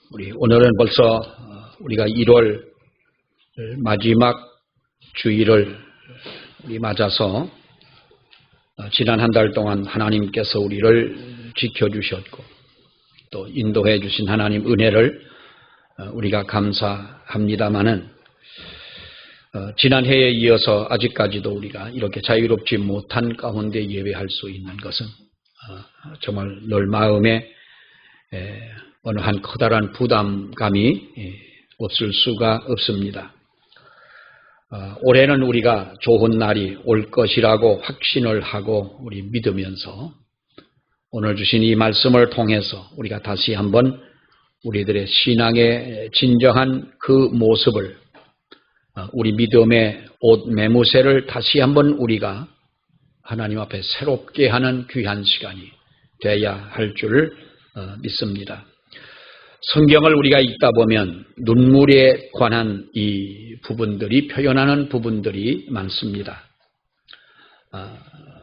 오늘은 벌써 우리가 1월 마지막 주일을 맞아서 지난 한 달 동안 하나님께서 우리를 지켜주셨고 또 인도해 주신 하나님 은혜를 우리가 감사합니다마는 지난 해에 이어서 아직까지도 우리가 이렇게 자유롭지 못한 가운데 예배할 수 있는 것은 정말 늘 마음에 어느 한 커다란 부담감이 없을 수가 없습니다. 올해는 우리가 좋은 날이 올 것이라고 확신을 하고 우리 믿으면서 오늘 주신 이 말씀을 통해서 우리가 다시 한번 우리들의 신앙의 진정한 그 모습을 우리 믿음의 옷 매무새를 다시 한번 우리가 하나님 앞에 새롭게 하는 귀한 시간이 돼야 할 줄 믿습니다. 성경을 우리가 읽다 보면 눈물에 관한 이 부분들이 표현하는 부분들이 많습니다.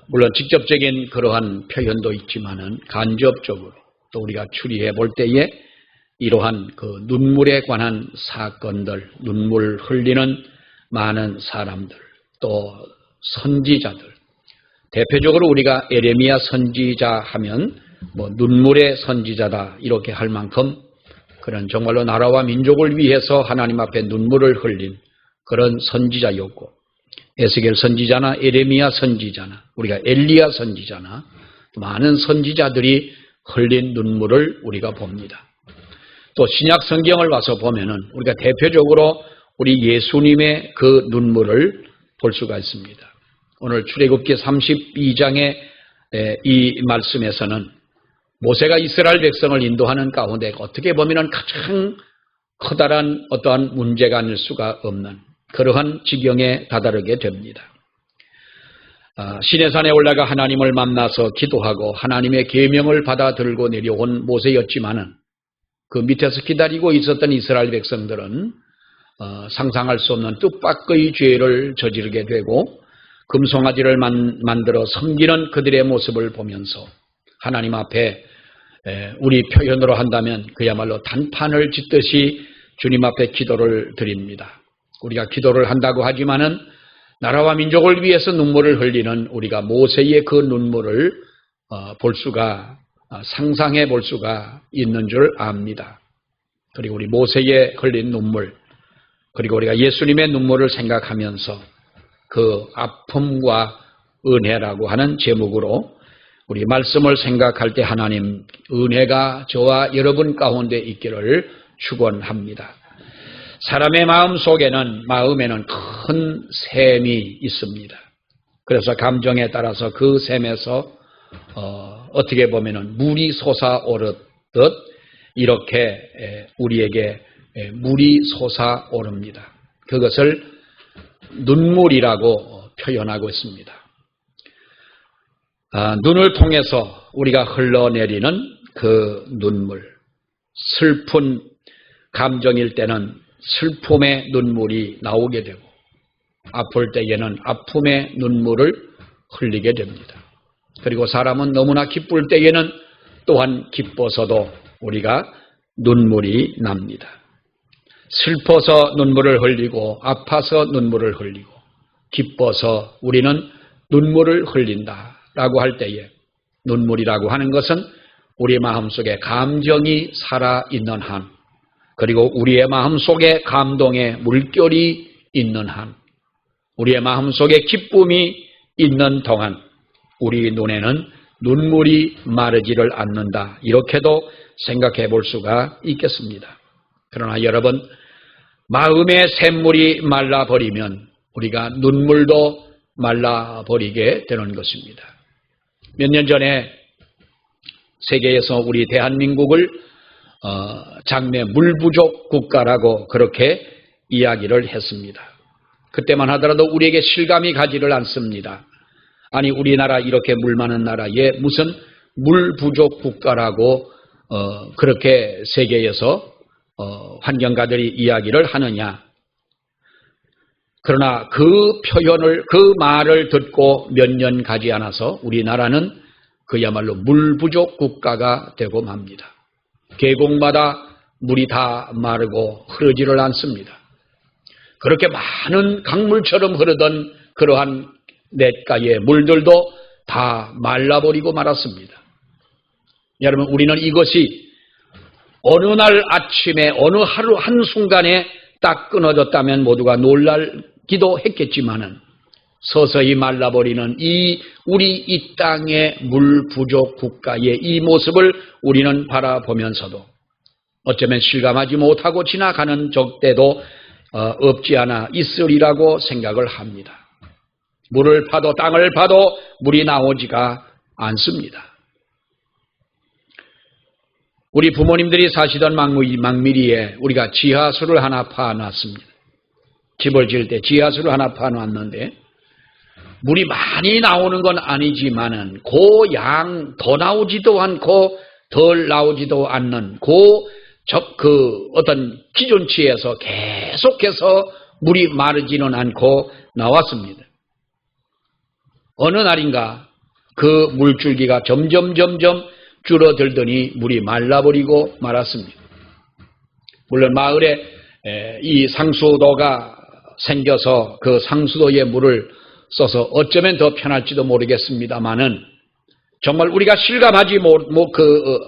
물론 직접적인 그러한 표현도 있지만은 간접적으로 또 우리가 추리해 볼 때에 이러한 그 눈물에 관한 사건들, 눈물 흘리는 많은 사람들, 또 선지자들, 대표적으로 우리가 에레미야 선지자 하면 눈물의 선지자다 이렇게 할 만큼 그런 정말로 나라와 민족을 위해서 하나님 앞에 눈물을 흘린 그런 선지자였고, 에스겔 선지자나 에레미야 선지자나 우리가 엘리야 선지자나 많은 선지자들이 흘린 눈물을 우리가 봅니다. 또 신약 성경을 와서 보면은 우리가 대표적으로 우리 예수님의 그 눈물을 볼 수가 있습니다. 오늘 출애굽기 32장의 이 말씀에서는 모세가 이스라엘 백성을 인도하는 가운데 어떻게 보면 가장 커다란 어떠한 문제가 아닐 수가 없는 그러한 지경에 다다르게 됩니다. 시내산에 올라가 하나님을 만나서 기도하고 하나님의 계명을 받아 들고 내려온 모세였지만은 그 밑에서 기다리고 있었던 이스라엘 백성들은 상상할 수 없는 뜻밖의 죄를 저지르게 되고 금송아지를 만들어 섬기는 그들의 모습을 보면서 하나님 앞에 우리 표현으로 한다면 그야말로 단판을 짓듯이 주님 앞에 기도를 드립니다. 우리가 기도를 한다고 하지만은 나라와 민족을 위해서 눈물을 흘리는 우리가 모세의 그 눈물을 볼 수가 상상해 볼 수가 있는 줄 압니다. 그리고 우리 모세의 흘린 눈물 그리고 우리가 예수님의 눈물을 생각하면서 그 아픔과 은혜라고 하는 제목으로 우리 말씀을 생각할 때 하나님 은혜가 저와 여러분 가운데 있기를 축원합니다. 사람의 마음에는 큰 샘이 있습니다. 그래서 감정에 따라서 그 샘에서 어떻게 보면은 물이 솟아오르듯 이렇게 우리에게 물이 솟아오릅니다. 그것을 눈물이라고 표현하고 있습니다. 눈을 통해서 우리가 흘러내리는 그 눈물, 슬픈 감정일 때는 슬픔의 눈물이 나오게 되고 아플 때에는 아픔의 눈물을 흘리게 됩니다. 그리고 사람은 너무나 기쁠 때에는 또한 기뻐서도 우리가 눈물이 납니다. 슬퍼서 눈물을 흘리고 아파서 눈물을 흘리고 기뻐서 우리는 눈물을 흘린다라고 할 때에 눈물이라고 하는 것은 우리 마음속에 감정이 살아있는 한 그리고 우리의 마음속에 감동의 물결이 있는 한 우리의 마음속에 기쁨이 있는 동안 우리 눈에는 눈물이 마르지를 않는다 이렇게도 생각해 볼 수가 있겠습니다. 그러나 여러분 마음의 샘물이 말라버리면 우리가 눈물도 말라버리게 되는 것입니다. 몇 년 전에 세계에서 우리 대한민국을 장래 물부족 국가라고 그렇게 이야기를 했습니다. 그때만 하더라도 우리에게 실감이 가지를 않습니다. 아니 우리나라 이렇게 물 많은 나라에 무슨 물부족 국가라고 그렇게 세계에서 환경가들이 이야기를 하느냐. 그러나 그 표현을 그 말을 듣고 몇 년 가지 않아서 우리나라는 그야말로 물부족 국가가 되고 맙니다. 계곡마다 물이 다 마르고 흐르지를 않습니다. 그렇게 많은 강물처럼 흐르던 그러한 냇가의 물들도 다 말라버리고 말았습니다. 여러분, 우리는 이것이 어느 날 아침에 어느 하루 한순간에 딱 끊어졌다면 모두가 놀라기도 했겠지만은 서서히 말라버리는 우리 이 땅의 물 부족 국가의 이 모습을 우리는 바라보면서도 어쩌면 실감하지 못하고 지나가는 적대도 없지 않아 있으리라고 생각을 합니다. 물을 파도 땅을 파도 물이 나오지가 않습니다. 우리 부모님들이 사시던 망미리에 우리가 지하수를 하나 파놨습니다. 집을 지을 때 지하수를 하나 파놨는데 물이 많이 나오는 건 아니지만은 그 양 더 나오지도 않고 덜 나오지도 않는 그 어떤 기준치에서 계속해서 물이 마르지는 않고 나왔습니다. 어느 날인가 그 물줄기가 점점 줄어들더니 물이 말라버리고 말았습니다. 물론 마을에 이 상수도가 생겨서 그 상수도의 물을 써서 어쩌면 더 편할지도 모르겠습니다만은 정말 우리가 실감하지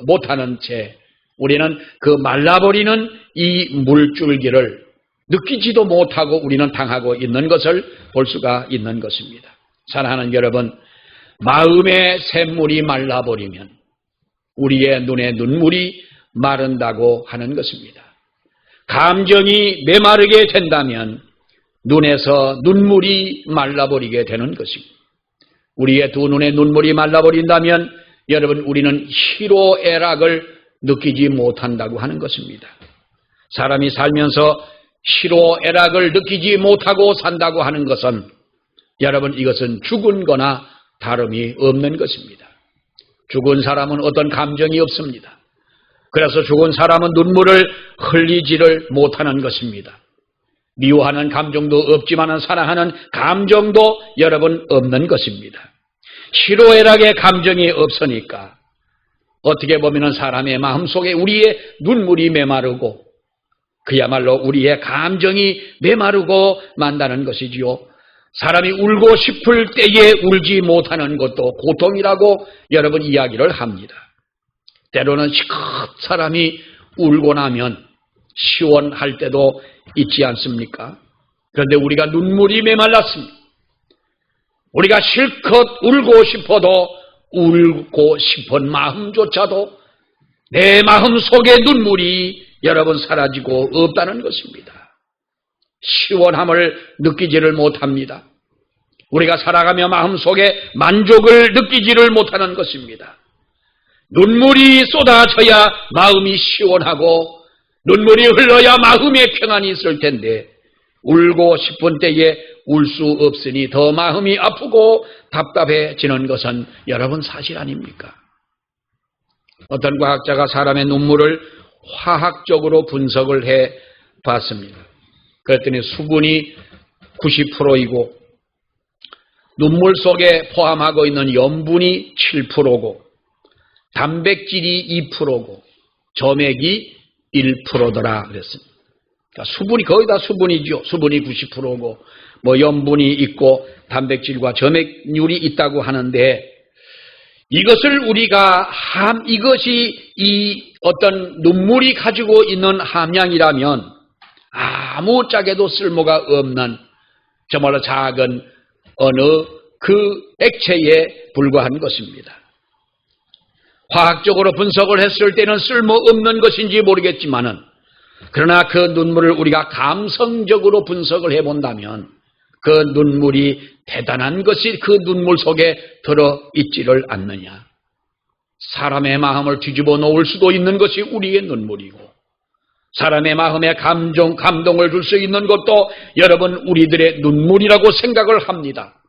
못하는 채 우리는 그 말라버리는 이 물줄기를 느끼지도 못하고 우리는 당하고 있는 것을 볼 수가 있는 것입니다. 사랑하는 여러분, 마음의 샘물이 말라버리면 우리의 눈에 눈물이 마른다고 하는 것입니다. 감정이 메마르게 된다면 눈에서 눈물이 말라버리게 되는 것입니다. 우리의 두 눈에 눈물이 말라버린다면 여러분, 우리는 희로애락을 느끼지 못한다고 하는 것입니다. 사람이 살면서 희로애락을 느끼지 못하고 산다고 하는 것은 여러분, 이것은 죽은 거나 다름이 없는 것입니다. 죽은 사람은 어떤 감정이 없습니다. 그래서 죽은 사람은 눈물을 흘리지를 못하는 것입니다. 미워하는 감정도 없지만 사랑하는 감정도 여러분 없는 것입니다. 희로애락의 감정이 없으니까 어떻게 보면 사람의 마음속에 우리의 눈물이 메마르고 그야말로 우리의 감정이 메마르고 만다는 것이지요. 사람이 울고 싶을 때에 울지 못하는 것도 고통이라고 여러분 이야기를 합니다. 때로는 시컷 사람이 울고 나면 시원할 때도 있지 않습니까? 그런데 우리가 눈물이 메말랐습니다. 우리가 실컷 울고 싶어도 울고 싶은 마음조차도 내 마음 속에 눈물이 여러분 사라지고 없다는 것입니다. 시원함을 느끼지를 못합니다. 우리가 살아가며 마음속에 만족을 느끼지를 못하는 것입니다. 눈물이 쏟아져야 마음이 시원하고 눈물이 흘러야 마음에 평안이 있을 텐데 울고 싶은 때에 울 수 없으니 더 마음이 아프고 답답해지는 것은 여러분 사실 아닙니까? 어떤 과학자가 사람의 눈물을 화학적으로 분석을 해 봤습니다. 그랬더니 수분이 90%이고 눈물 속에 포함하고 있는 염분이 7%고 단백질이 2%고 점액이 1%더라 그랬습니다. 그러니까 수분이 거의 다 수분이죠. 수분이 90%고 뭐 염분이 있고 단백질과 점액률이 있다고 하는데 이것을 우리가 이것이 이 어떤 눈물이 가지고 있는 함량이라면 아무짝에도 쓸모가 없는 정말로 작은 어느 그 액체에 불과한 것입니다. 화학적으로 분석을 했을 때는 쓸모없는 것인지 모르겠지만은 그러나 그 눈물을 우리가 감성적으로 분석을 해본다면 그 눈물이 대단한 것이 그 눈물 속에 들어있지를 않느냐. 사람의 마음을 뒤집어 놓을 수도 있는 것이 우리의 눈물이고 사람의 마음에 감동을 줄 수 있는 것도 여러분 우리들의 눈물이라고 생각을 합니다.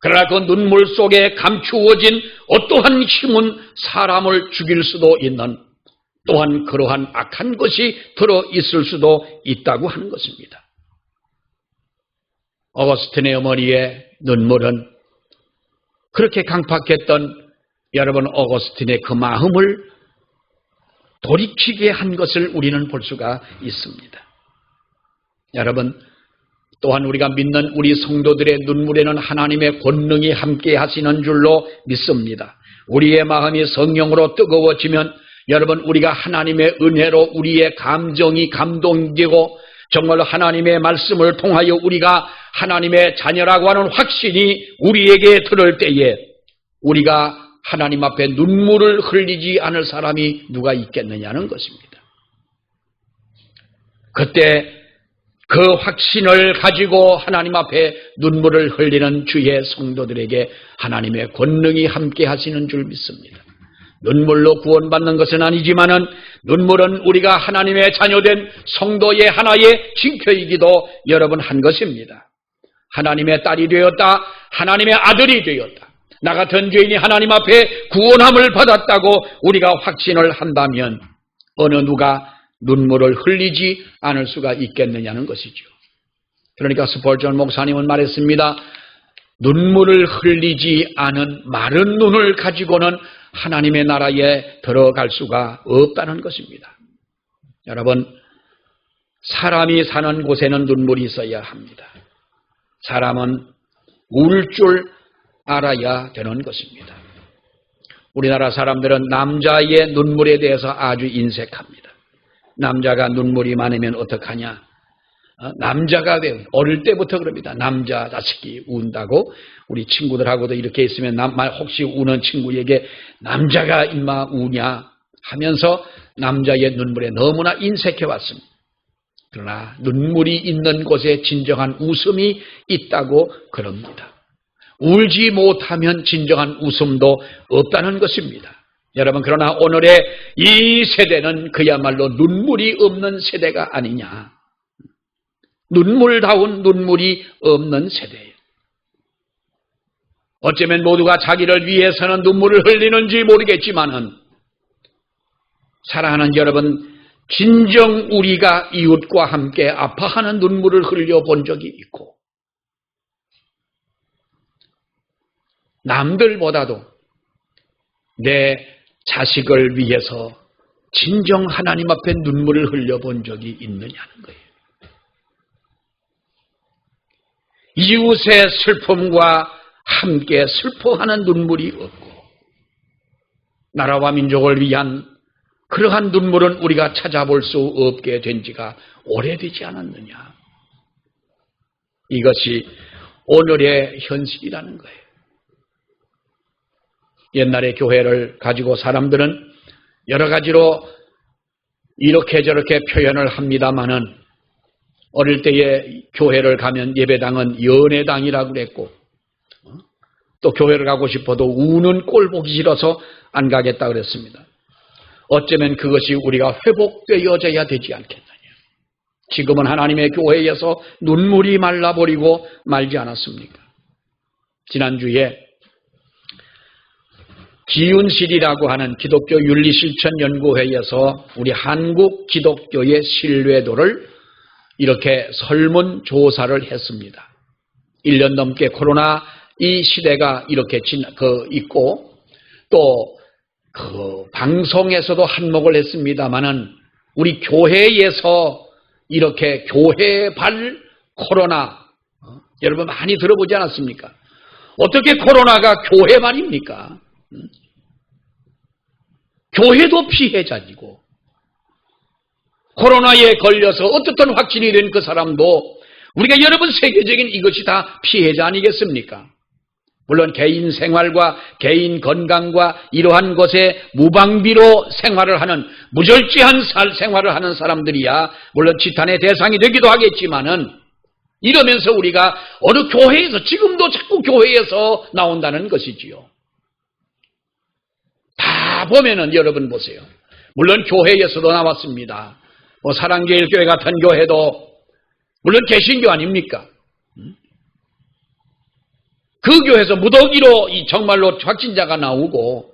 그러나 그 눈물 속에 감추어진 어떠한 힘은 사람을 죽일 수도 있는 또한 그러한 악한 것이 들어있을 수도 있다고 하는 것입니다. 어거스틴의 어머니의 눈물은 그렇게 강팍했던 여러분 어거스틴의 그 마음을 돌이키게 한 것을 우리는 볼 수가 있습니다. 여러분, 또한 우리가 믿는 우리 성도들의 눈물에는 하나님의 권능이 함께 하시는 줄로 믿습니다. 우리의 마음이 성령으로 뜨거워지면 여러분, 우리가 하나님의 은혜로 우리의 감정이 감동되고 정말로 하나님의 말씀을 통하여 우리가 하나님의 자녀라고 하는 확신이 우리에게 들을 때에 우리가 하나님 앞에 눈물을 흘리지 않을 사람이 누가 있겠느냐는 것입니다. 그때 그 확신을 가지고 하나님 앞에 눈물을 흘리는 주의 성도들에게 하나님의 권능이 함께 하시는 줄 믿습니다. 눈물로 구원받는 것은 아니지만은 눈물은 우리가 하나님의 자녀된 성도의 하나의 징표이기도 여러분 한 것입니다. 하나님의 딸이 되었다, 하나님의 아들이 되었다, 나 같은 죄인이 하나님 앞에 구원함을 받았다고 우리가 확신을 한다면 어느 누가 눈물을 흘리지 않을 수가 있겠느냐는 것이죠. 그러니까 스펄전 목사님은 말했습니다. 눈물을 흘리지 않은 마른 눈을 가지고는 하나님의 나라에 들어갈 수가 없다는 것입니다. 여러분, 사람이 사는 곳에는 눈물이 있어야 합니다. 사람은 울 줄 알아야 되는 것입니다. 우리나라 사람들은 남자의 눈물에 대해서 아주 인색합니다. 남자가 눈물이 많으면 어떡하냐? 남자가 어릴 때부터 그럽니다. 남자 자식이 운다고 우리 친구들하고도 이렇게 있으면 혹시 우는 친구에게 남자가 임마 우냐 하면서 남자의 눈물에 너무나 인색해 왔습니다. 그러나 눈물이 있는 곳에 진정한 웃음이 있다고 그럽니다. 울지 못하면 진정한 웃음도 없다는 것입니다. 여러분, 그러나 오늘의 이 세대는 그야말로 눈물이 없는 세대가 아니냐. 눈물다운 눈물이 없는 세대예요. 어쩌면 모두가 자기를 위해서는 눈물을 흘리는지 모르겠지만은 사랑하는 여러분, 진정 우리가 이웃과 함께 아파하는 눈물을 흘려본 적이 있고 남들보다도 내 자식을 위해서 진정 하나님 앞에 눈물을 흘려본 적이 있느냐는 거예요. 이웃의 슬픔과 함께 슬퍼하는 눈물이 없고 나라와 민족을 위한 그러한 눈물은 우리가 찾아볼 수 없게 된 지가 오래되지 않았느냐. 이것이 오늘의 현실이라는 거예요. 옛날의 교회를 가지고 사람들은 여러 가지로 이렇게 저렇게 표현을 합니다마는 어릴 때에 교회를 가면 예배당은 연회당이라고 그랬고 또 교회를 가고 싶어도 우는 꼴 보기 싫어서 안 가겠다 그랬습니다. 어쩌면 그것이 우리가 회복되어져야 되지 않겠느냐. 지금은 하나님의 교회에서 눈물이 말라버리고 말지 않았습니까? 지난주에 기윤실이라고 하는 기독교 윤리실천연구회에서 우리 한국 기독교의 신뢰도를 이렇게 설문조사를 했습니다. 1년 넘게 코로나 이 시대가 이렇게 있고 또 그 방송에서도 한몫을 했습니다마는 우리 교회에서 이렇게 교회발 코로나 여러분 많이 들어보지 않았습니까? 어떻게 코로나가 교회발입니까? 교회도 피해자이고 코로나에 걸려서 어떻든 확진이 된 그 사람도 우리가 여러분 세계적인 이것이 다 피해자 아니겠습니까? 물론 개인 생활과 개인 건강과 이러한 것에 무방비로 생활을 하는 무절제한 생활을 하는 사람들이야 물론 지탄의 대상이 되기도 하겠지만은 이러면서 우리가 어느 교회에서 지금도 자꾸 교회에서 나온다는 것이지요. 다 보면은 여러분 보세요. 물론 교회에서도 나왔습니다. 뭐 사랑제일교회 같은 교회도 물론 개신교 아닙니까? 그 교회에서 무더기로 정말로 확진자가 나오고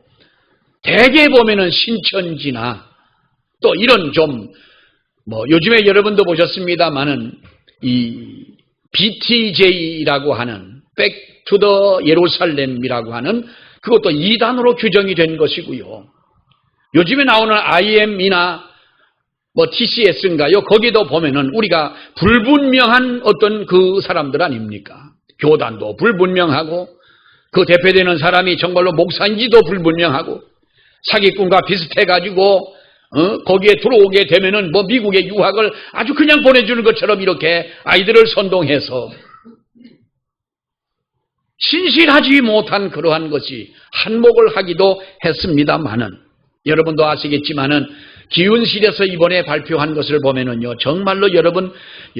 대개 보면은 신천지나 또 이런 좀 뭐 요즘에 여러분도 보셨습니다만은 이 BTJ라고 하는 Back to the 예루살렘이라고 하는 그것도 이단으로 규정이 된 것이고요. 요즘에 나오는 IM이나 TCS인가요? 거기도 보면은 우리가 불분명한 어떤 그 사람들 아닙니까? 교단도 불분명하고 그 대표되는 사람이 정말로 목사인지도 불분명하고 사기꾼과 비슷해가지고 거기에 들어오게 되면은 미국의 유학을 아주 그냥 보내주는 것처럼 이렇게 아이들을 선동해서 신실하지 못한 그러한 것이 한몫을 하기도 했습니다만은 여러분도 아시겠지만은 기운실에서 이번에 발표한 것을 보면은요 정말로 여러분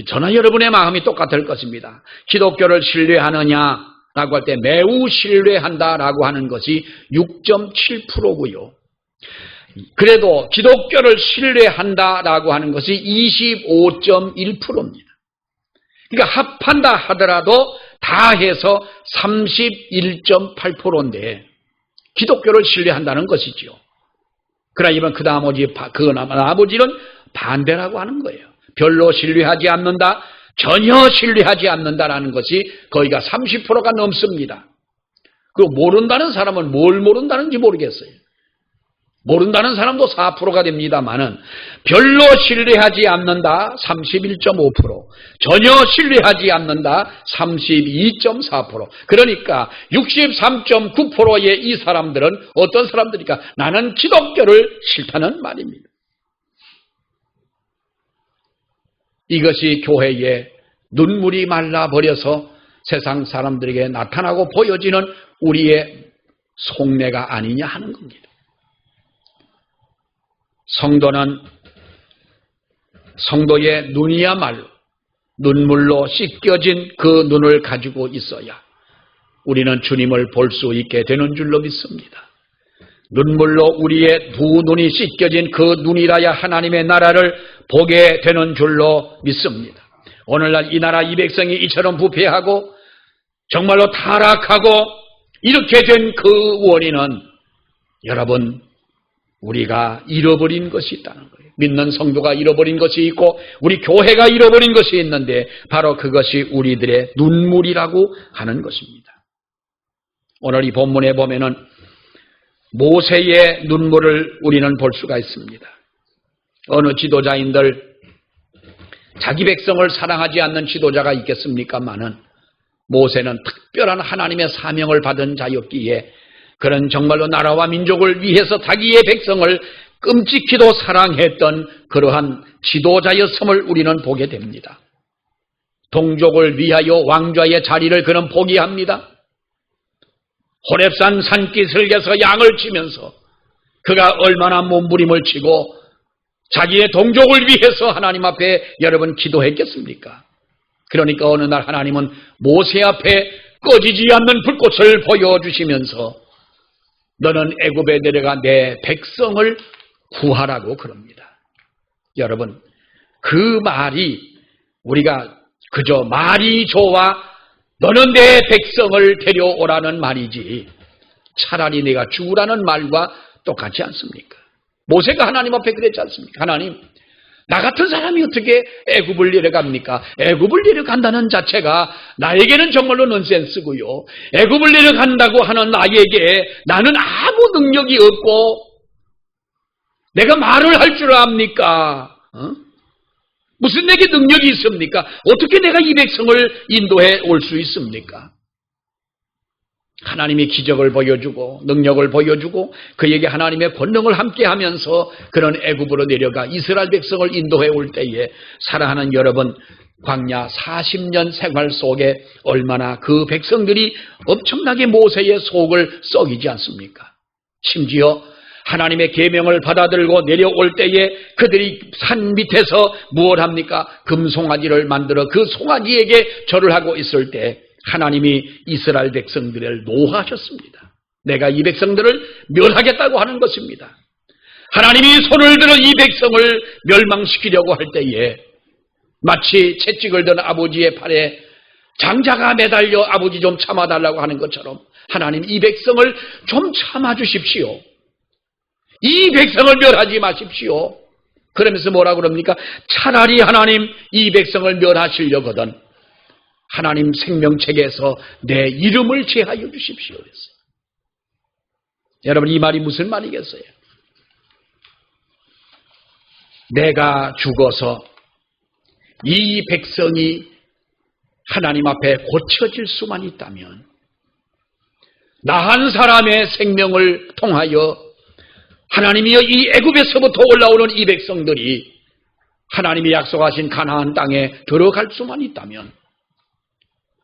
저나 여러분의 마음이 똑같을 것입니다. 기독교를 신뢰하느냐라고 할 때 매우 신뢰한다라고 하는 것이 6.7%고요. 그래도 기독교를 신뢰한다라고 하는 것이 25.1%입니다. 그러니까 합한다 하더라도 다 해서 31.8%인데 기독교를 신뢰한다는 것이죠. 그러면 그 나머지는 반대라고 하는 거예요. 별로 신뢰하지 않는다, 전혀 신뢰하지 않는다라는 것이 거의가 30%가 넘습니다. 그 모른다는 사람은 뭘 모른다는지 모르겠어요. 모른다는 사람도 4%가 됩니다만은 별로 신뢰하지 않는다 31.5%, 전혀 신뢰하지 않는다 32.4%. 그러니까 63.9%의 이 사람들은 어떤 사람들이니까 나는 기독교를 싫다는 말입니다. 이것이 교회에 눈물이 말라버려서 세상 사람들에게 나타나고 보여지는 우리의 속내가 아니냐 하는 겁니다. 성도의 눈이야말로 눈물로 씻겨진 그 눈을 가지고 있어야 우리는 주님을 볼 수 있게 되는 줄로 믿습니다. 눈물로 우리의 두 눈이 씻겨진 그 눈이라야 하나님의 나라를 보게 되는 줄로 믿습니다. 오늘날 이 나라 이 백성이 이처럼 부패하고 정말로 타락하고 이렇게 된 그 원인은 여러분 우리가 잃어버린 것이 있다는 거예요. 믿는 성도가 잃어버린 것이 있고 우리 교회가 잃어버린 것이 있는데 바로 그것이 우리들의 눈물이라고 하는 것입니다. 오늘 이 본문에 보면은 모세의 눈물을 우리는 볼 수가 있습니다. 어느 지도자인들 자기 백성을 사랑하지 않는 지도자가 있겠습니까마는 모세는 특별한 하나님의 사명을 받은 자였기에 그런 정말로 나라와 민족을 위해서 자기의 백성을 끔찍히도 사랑했던 그러한 지도자였음을 우리는 보게 됩니다. 동족을 위하여 왕좌의 자리를 그는 포기합니다. 호렙산 산기슭에서 양을 치면서 그가 얼마나 몸부림을 치고 자기의 동족을 위해서 하나님 앞에 여러분 기도했겠습니까? 그러니까 어느 날 하나님은 모세 앞에 꺼지지 않는 불꽃을 보여주시면서 너는 애굽에 내려가 내 백성을 구하라고 그럽니다. 여러분 그 말이 우리가 그저 말이 좋아 너는 내 백성을 데려오라는 말이지 차라리 내가 죽으라는 말과 똑같지 않습니까? 모세가 하나님 앞에 그랬지 않습니까? 하나님 나 같은 사람이 어떻게 애굽을 내려갑니까? 애굽을 내려간다는 자체가 나에게는 정말로 넌센스고요. 애굽을 내려간다고 하는 나에게 나는 아무 능력이 없고 내가 말을 할 줄 압니까? 무슨 내게 능력이 있습니까? 어떻게 내가 이 백성을 인도해 올 수 있습니까? 하나님이 기적을 보여주고 능력을 보여주고 그에게 하나님의 권능을 함께하면서 그런 애굽으로 내려가 이스라엘 백성을 인도해 올 때에 사랑하는 여러분 광야 40년 생활 속에 얼마나 그 백성들이 엄청나게 모세의 속을 썩이지 않습니까? 심지어 하나님의 계명을 받아들고 내려올 때에 그들이 산 밑에서 무엇 합니까? 금송아지를 만들어 그 송아지에게 절을 하고 있을 때 하나님이 이스라엘 백성들을 노하셨습니다. 내가 이 백성들을 멸하겠다고 하는 것입니다. 하나님이 손을 들어 이 백성을 멸망시키려고 할 때에 마치 채찍을 든 아버지의 팔에 장자가 매달려 아버지 좀 참아달라고 하는 것처럼 하나님 이 백성을 좀 참아주십시오. 이 백성을 멸하지 마십시오. 그러면서 뭐라 그럽니까? 차라리 하나님 이 백성을 멸하시려거든 하나님 생명책에서 내 이름을 제하여 주십시오. 그랬어요. 여러분 이 말이 무슨 말이겠어요? 내가 죽어서 이 백성이 하나님 앞에 고쳐질 수만 있다면 나 한 사람의 생명을 통하여 하나님이 이 애굽에서부터 올라오는 이 백성들이 하나님이 약속하신 가나안 땅에 들어갈 수만 있다면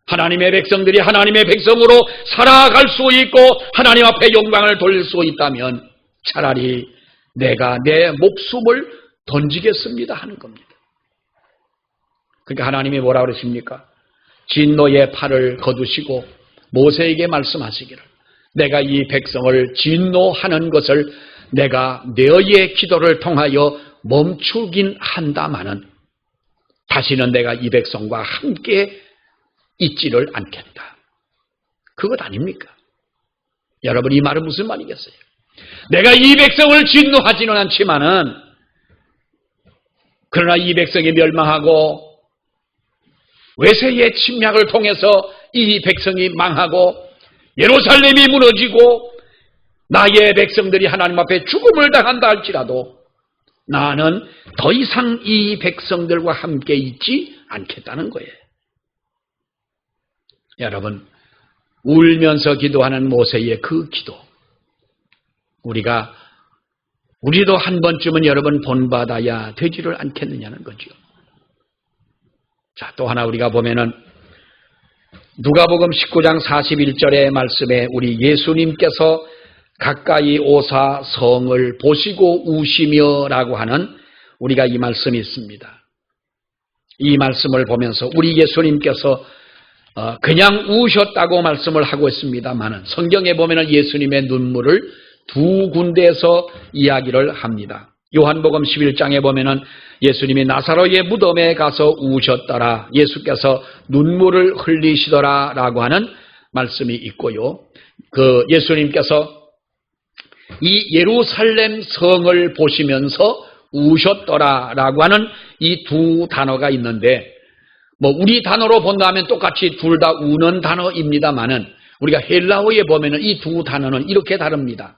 하나님의 백성들이 하나님의 백성으로 살아갈 수 있고 하나님 앞에 영광을 돌릴 수 있다면 차라리 내가 내 목숨을 던지겠습니다 하는 겁니다. 그러니까 하나님이 뭐라 그러십니까? 진노의 팔을 거두시고 모세에게 말씀하시기를 내가 이 백성을 진노하는 것을 내가 너희의 기도를 통하여 멈추긴 한다마는 다시는 내가 이 백성과 함께 있지를 않겠다. 그것 아닙니까? 여러분 이 말은 무슨 말이겠어요? 내가 이 백성을 진노하지는 않지만은 그러나 이 백성이 멸망하고 외세의 침략을 통해서 이 백성이 망하고 예루살렘이 무너지고 나의 백성들이 하나님 앞에 죽음을 당한다 할지라도 나는 더 이상 이 백성들과 함께 있지 않겠다는 거예요. 여러분 울면서 기도하는 모세의 그 기도 우리도 한 번쯤은 여러분 본받아야 되지를 않겠느냐는 거죠. 자, 또 하나 우리가 보면은 누가복음 19장 41절의 말씀에 우리 예수님께서 가까이 오사 성을 보시고 우시며라고 하는 우리가 이 말씀이 있습니다. 이 말씀을 보면서 우리 예수님께서 그냥 우셨다고 말씀을 하고 있습니다만은 성경에 보면은 예수님의 눈물을 두 군데에서 이야기를 합니다. 요한복음 11장에 보면은 예수님이 나사로의 무덤에 가서 우셨더라. 예수께서 눈물을 흘리시더라 라고 하는 말씀이 있고요. 그 예수님께서 이 예루살렘 성을 보시면서 우셨더라 라고 하는 이 두 단어가 있는데 우리 단어로 본다면 똑같이 둘 다 우는 단어입니다만은 우리가 헬라어에 보면은 이 두 단어는 이렇게 다릅니다.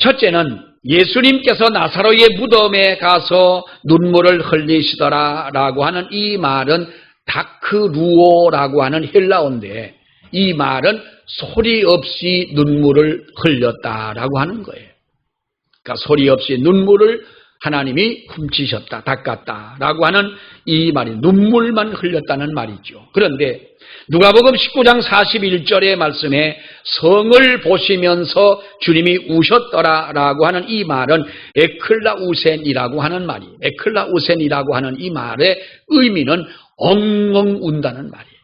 첫째는 예수님께서 나사로의 무덤에 가서 눈물을 흘리시더라 라고 하는 이 말은 다크루오라고 하는 헬라어인데 이 말은 소리 없이 눈물을 흘렸다라고 하는 거예요. 그러니까 소리 없이 눈물을 하나님이 훔치셨다, 닦았다라고 하는 이 말이 눈물만 흘렸다는 말이죠. 그런데 누가복음 19장 41절의 말씀에 성을 보시면서 주님이 우셨더라라고 하는 이 말은 에클라우센이라고 하는 말이 에클라우센이라고 하는 이 말의 의미는 엉엉 운다는 말이에요.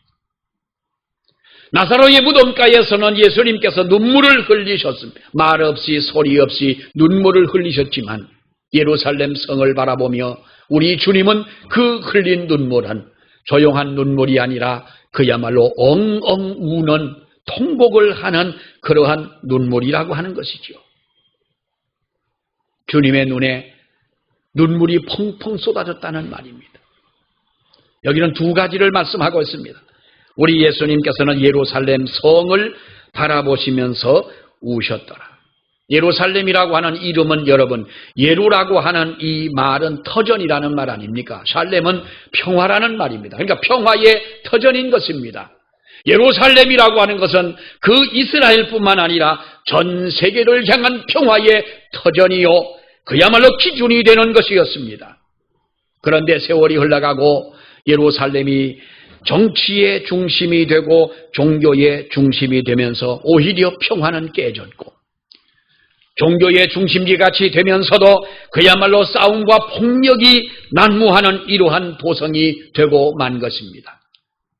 나사로의 무덤가에서는 예수님께서 눈물을 흘리셨습니다. 말 없이 소리 없이 눈물을 흘리셨지만 예루살렘 성을 바라보며 우리 주님은 그 흘린 눈물은 조용한 눈물이 아니라 그야말로 엉엉 우는 통곡을 하는 그러한 눈물이라고 하는 것이죠. 주님의 눈에 눈물이 펑펑 쏟아졌다는 말입니다. 여기는 두 가지를 말씀하고 있습니다. 우리 예수님께서는 예루살렘 성을 바라보시면서 우셨더라. 예루살렘이라고 하는 이름은 여러분 예루라고 하는 이 말은 터전이라는 말 아닙니까? 샬렘은 평화라는 말입니다. 그러니까 평화의 터전인 것입니다. 예루살렘이라고 하는 것은 그 이스라엘뿐만 아니라 전 세계를 향한 평화의 터전이요 그야말로 기준이 되는 것이었습니다. 그런데 세월이 흘러가고 예루살렘이 정치의 중심이 되고 종교의 중심이 되면서 오히려 평화는 깨졌고 종교의 중심지같이 되면서도 그야말로 싸움과 폭력이 난무하는 이러한 도성이 되고 만 것입니다.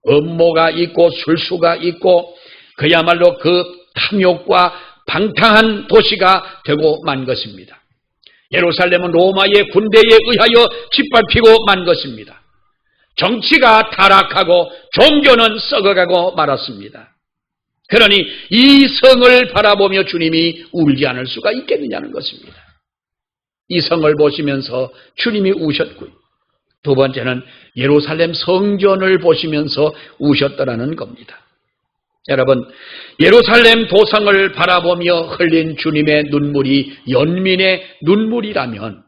음모가 있고 술수가 있고 그야말로 그 탐욕과 방탕한 도시가 되고 만 것입니다. 예루살렘은 로마의 군대에 의하여 짓밟히고 만 것입니다. 정치가 타락하고 종교는 썩어가고 말았습니다. 그러니 이 성을 바라보며 주님이 울지 않을 수가 있겠느냐는 것입니다. 이 성을 보시면서 주님이 우셨고요. 두 번째는 예루살렘 성전을 보시면서 우셨더라는 겁니다. 여러분, 예루살렘 도성을 바라보며 흘린 주님의 눈물이 연민의 눈물이라면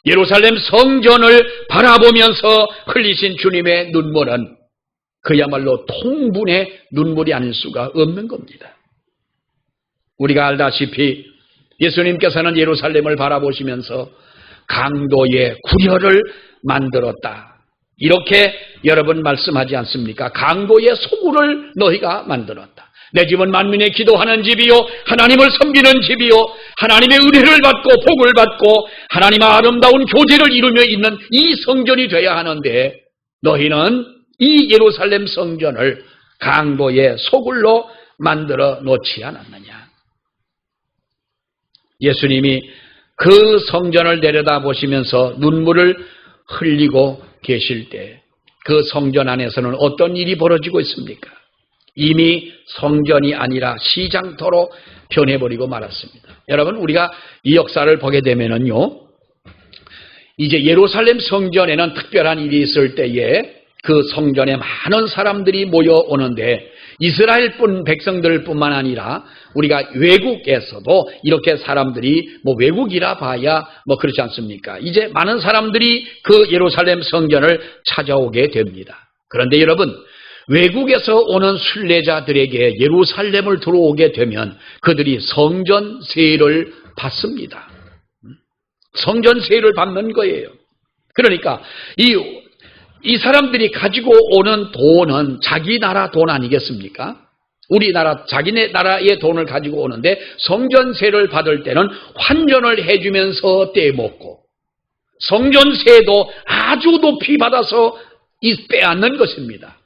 예루살렘 성전을 바라보면서 흘리신 주님의 눈물은 그야말로 통분의 눈물이 아닐 수가 없는 겁니다. 우리가 알다시피 예수님께서는 예루살렘을 바라보시면서 강도의 구려를 만들었다. 이렇게 여러 번 말씀하지 않습니까? 강도의 소굴을 너희가 만들었다. 내 집은 만민의 기도하는 집이요 하나님을 섬기는 집이요 하나님의 은혜를 받고 복을 받고 하나님의 아름다운 교제를 이루며 있는 이 성전이 되어야 하는데 너희는 이 예루살렘 성전을 강도의 소굴로 만들어 놓지 않았느냐. 예수님이 그 성전을 내려다보시면서 눈물을 흘리고 계실 때 그 성전 안에서는 어떤 일이 벌어지고 있습니까? 이미 성전이 아니라 시장터로 변해버리고 말았습니다. 여러분, 우리가 이 역사를 보게 되면은요, 이제 예루살렘 성전에는 특별한 일이 있을 때에 그 성전에 많은 사람들이 모여오는데 이스라엘 백성들뿐만 아니라 우리가 외국에서도 이렇게 사람들이 외국이라 봐야 그렇지 않습니까? 이제 많은 사람들이 그 예루살렘 성전을 찾아오게 됩니다. 그런데 여러분, 외국에서 오는 순례자들에게 예루살렘을 들어오게 되면 그들이 성전세를 받습니다. 성전세를 받는 거예요. 그러니까 이 사람들이 가지고 오는 돈은 자기 나라 돈 아니겠습니까? 우리나라 자기네 나라의 돈을 가지고 오는데 성전세를 받을 때는 환전을 해주면서 떼먹고 성전세도 아주 높이 받아서 빼앗는 것입니다.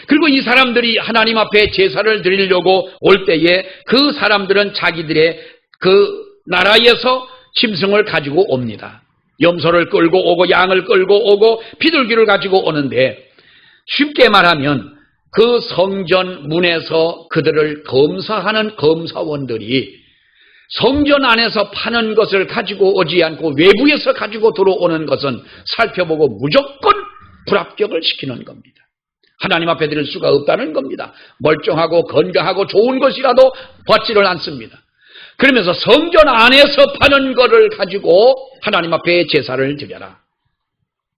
그리고 이 사람들이 하나님 앞에 제사를 드리려고 올 때에 그 사람들은 자기들의 그 나라에서 짐승을 가지고 옵니다. 염소를 끌고 오고 양을 끌고 오고 비둘기를 가지고 오는데 쉽게 말하면 그 성전 문에서 그들을 검사하는 검사원들이 성전 안에서 파는 것을 가지고 오지 않고 외부에서 가지고 들어오는 것은 살펴보고 무조건 불합격을 시키는 겁니다. 하나님 앞에 드릴 수가 없다는 겁니다. 멀쩡하고 건강하고 좋은 것이라도 받지를 않습니다. 그러면서 성전 안에서 파는 것을 가지고 하나님 앞에 제사를 드려라.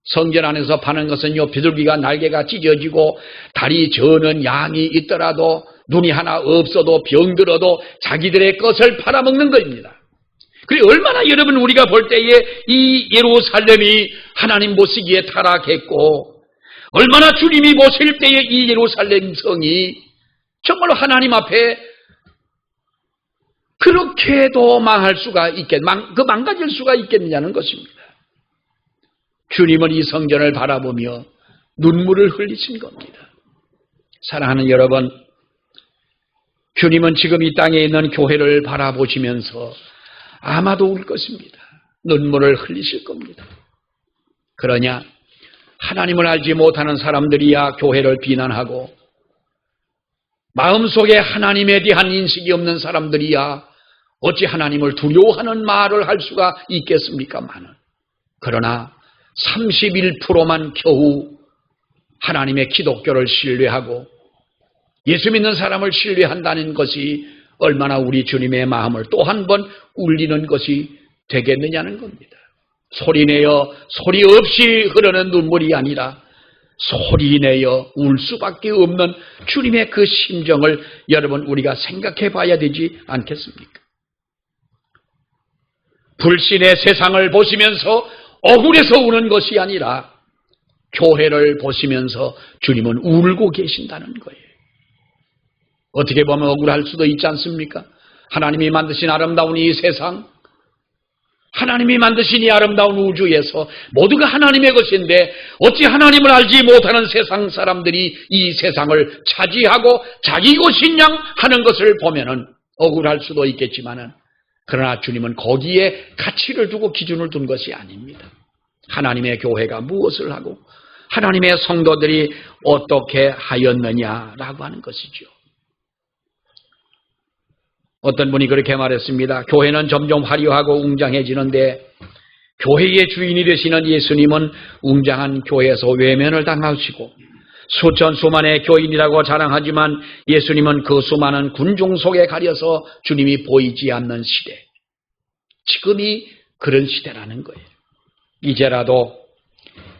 성전 안에서 파는 것은요, 비둘기가 날개가 찢어지고 다리 저는 양이 있더라도 눈이 하나 없어도 병들어도 자기들의 것을 팔아먹는 것입니다. 그리고 얼마나 여러분 우리가 볼 때에 이 예루살렘이 하나님 보시기에 타락했고 얼마나 주님이 보실 때에 이 예루살렘 성이 정말로 하나님 앞에 그렇게도 망가질 수가 있겠느냐는 것입니다. 주님은 이 성전을 바라보며 눈물을 흘리신 겁니다. 사랑하는 여러분, 주님은 지금 이 땅에 있는 교회를 바라보시면서 아마도 울 것입니다. 눈물을 흘리실 겁니다. 그러냐? 하나님을 알지 못하는 사람들이야 교회를 비난하고 마음속에 하나님에 대한 인식이 없는 사람들이야 어찌 하나님을 두려워하는 말을 할 수가 있겠습니까마는. 그러나 31%만 겨우 하나님의 기독교를 신뢰하고 예수 믿는 사람을 신뢰한다는 것이 얼마나 우리 주님의 마음을 또 한 번 울리는 것이 되겠느냐는 겁니다. 소리내어 소리 없이 흐르는 눈물이 아니라 소리내어 울 수밖에 없는 주님의 그 심정을 여러분 우리가 생각해 봐야 되지 않겠습니까? 불신의 세상을 보시면서 억울해서 우는 것이 아니라 교회를 보시면서 주님은 울고 계신다는 거예요. 어떻게 보면 억울할 수도 있지 않습니까? 하나님이 만드신 아름다운 이 세상, 하나님이 만드신 이 아름다운 우주에서 모두가 하나님의 것인데 어찌 하나님을 알지 못하는 세상 사람들이 이 세상을 차지하고 자기 것인 양 하는 것을 보면은 억울할 수도 있겠지만은 그러나 주님은 거기에 가치를 두고 기준을 둔 것이 아닙니다. 하나님의 교회가 무엇을 하고 하나님의 성도들이 어떻게 하였느냐라고 하는 것이죠. 어떤 분이 그렇게 말했습니다. 교회는 점점 화려하고 웅장해지는데 교회의 주인이 되시는 예수님은 웅장한 교회에서 외면을 당하시고 수천 수만의 교인이라고 자랑하지만 예수님은 그 수많은 군중 속에 가려서 주님이 보이지 않는 시대. 지금이 그런 시대라는 거예요. 이제라도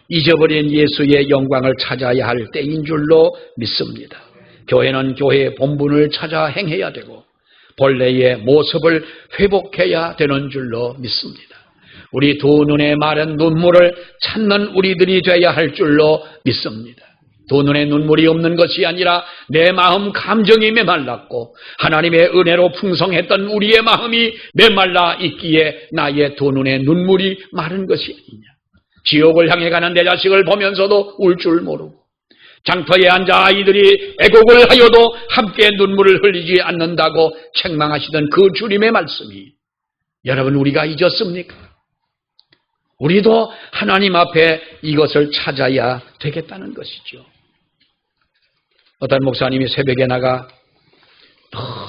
잊어버린 예수의 영광을 찾아야 할 때인 줄로 믿습니다. 교회는 교회의 본분을 찾아 행해야 되고 본래의 모습을 회복해야 되는 줄로 믿습니다. 우리 두 눈에 마른 눈물을 찾는 우리들이 되어야 할 줄로 믿습니다. 두 눈에 눈물이 없는 것이 아니라 내 마음 감정이 메말랐고 하나님의 은혜로 풍성했던 우리의 마음이 메말라 있기에 나의 두 눈에 눈물이 마른 것이 아니냐. 지옥을 향해 가는 내 자식을 보면서도 울 줄 모르고 장터에 앉아 아이들이 애곡을 하여도 함께 눈물을 흘리지 않는다고 책망하시던 그 주님의 말씀이 여러분 우리가 잊었습니까? 우리도 하나님 앞에 이것을 찾아야 되겠다는 것이죠. 어떤 목사님이 새벽에 나가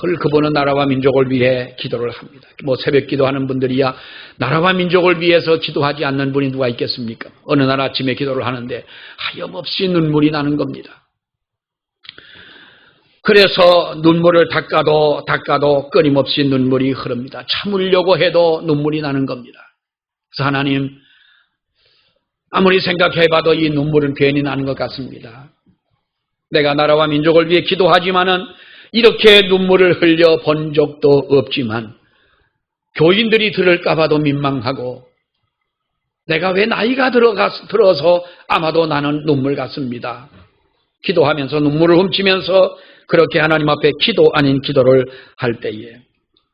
늘 그분은 나라와 민족을 위해 기도를 합니다. 새벽 기도하는 분들이야 나라와 민족을 위해서 기도하지 않는 분이 누가 있겠습니까? 어느 날 아침에 기도를 하는데 하염없이 눈물이 나는 겁니다. 그래서 눈물을 닦아도 끊임없이 눈물이 흐릅니다. 참으려고 해도 눈물이 나는 겁니다. 그래서 하나님 아무리 생각해봐도 이 눈물은 괜히 나는 것 같습니다. 내가 나라와 민족을 위해 기도하지만은 이렇게 눈물을 흘려 본 적도 없지만 교인들이 들을까 봐도 민망하고 내가 왜 나이가 들어서 아마도 나는 눈물 같습니다. 기도하면서 눈물을 훔치면서 그렇게 하나님 앞에 기도 아닌 기도를 할 때에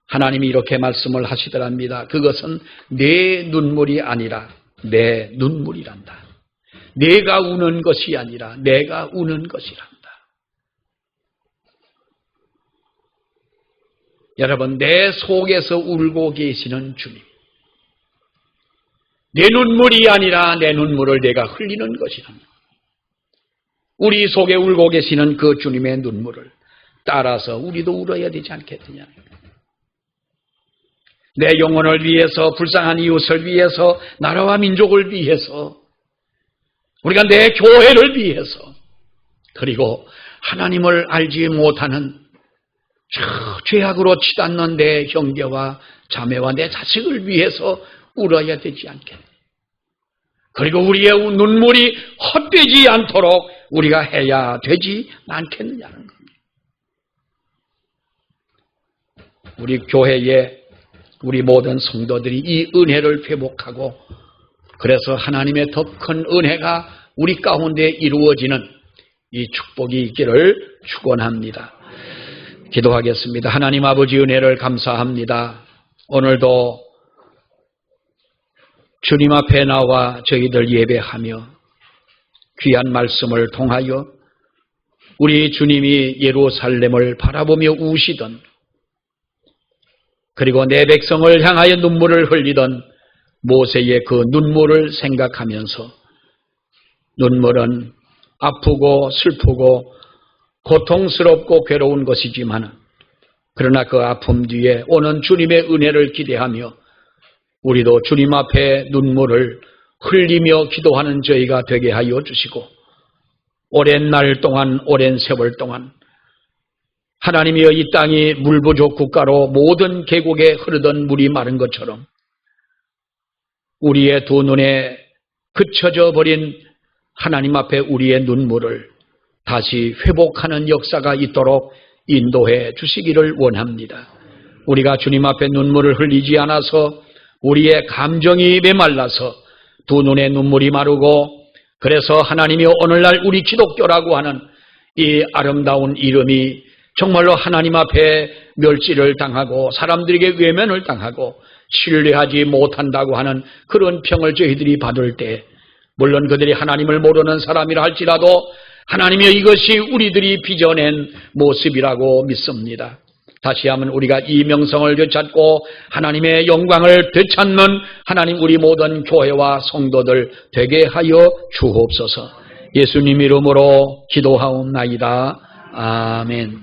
하나님이 이렇게 말씀을 하시더랍니다. 그것은 내 눈물이 아니라 내 눈물이란다. 내가 우는 것이 아니라 내가 우는 것이란다. 여러분 내 속에서 울고 계시는 주님, 내 눈물이 아니라 내 눈물을 내가 흘리는 것이란다. 우리 속에 울고 계시는 그 주님의 눈물을 따라서 우리도 울어야 되지 않겠느냐. 내 영혼을 위해서, 불쌍한 이웃을 위해서, 나라와 민족을 위해서, 우리가 내 교회를 위해서, 그리고 하나님을 알지 못하는 죄악으로 치닫는 내 형제와 자매와 내 자식을 위해서 울어야 되지 않겠느냐. 그리고 우리의 눈물이 헛되지 않도록 우리가 해야 되지 않겠느냐는 겁니다. 우리 교회에 우리 모든 성도들이 이 은혜를 회복하고 그래서 하나님의 더 큰 은혜가 우리 가운데 이루어지는 이 축복이 있기를 축원합니다. 기도하겠습니다. 하나님 아버지 은혜를 감사합니다. 오늘도 주님 앞에 나와 저희들 예배하며 귀한 말씀을 통하여 우리 주님이 예루살렘을 바라보며 우시던 그리고 내 백성을 향하여 눈물을 흘리던 모세의 그 눈물을 생각하면서 눈물은 아프고 슬프고 고통스럽고 괴로운 것이지만 그러나 그 아픔 뒤에 오는 주님의 은혜를 기대하며 우리도 주님 앞에 눈물을 흘리며 기도하는 저희가 되게 하여 주시고 오랜 날 동안 오랜 세월 동안 하나님이여 이 땅이 물 부족 국가로 모든 계곡에 흐르던 물이 마른 것처럼 우리의 두 눈에 그쳐져 버린 하나님 앞에 우리의 눈물을 다시 회복하는 역사가 있도록 인도해 주시기를 원합니다. 우리가 주님 앞에 눈물을 흘리지 않아서 우리의 감정이 메말라서 두 눈에 눈물이 마르고 그래서 하나님이 오늘날 우리 기독교라고 하는 이 아름다운 이름이 정말로 하나님 앞에 멸시를 당하고 사람들에게 외면을 당하고 신뢰하지 못한다고 하는 그런 평을 저희들이 받을 때 물론 그들이 하나님을 모르는 사람이라 할지라도 하나님의 이것이 우리들이 빚어낸 모습이라고 믿습니다. 다시 한번 우리가 이 명성을 되찾고 하나님의 영광을 되찾는 하나님 우리 모든 교회와 성도들 되게 하여 주옵소서. 예수님 이름으로 기도하옵나이다. 아멘.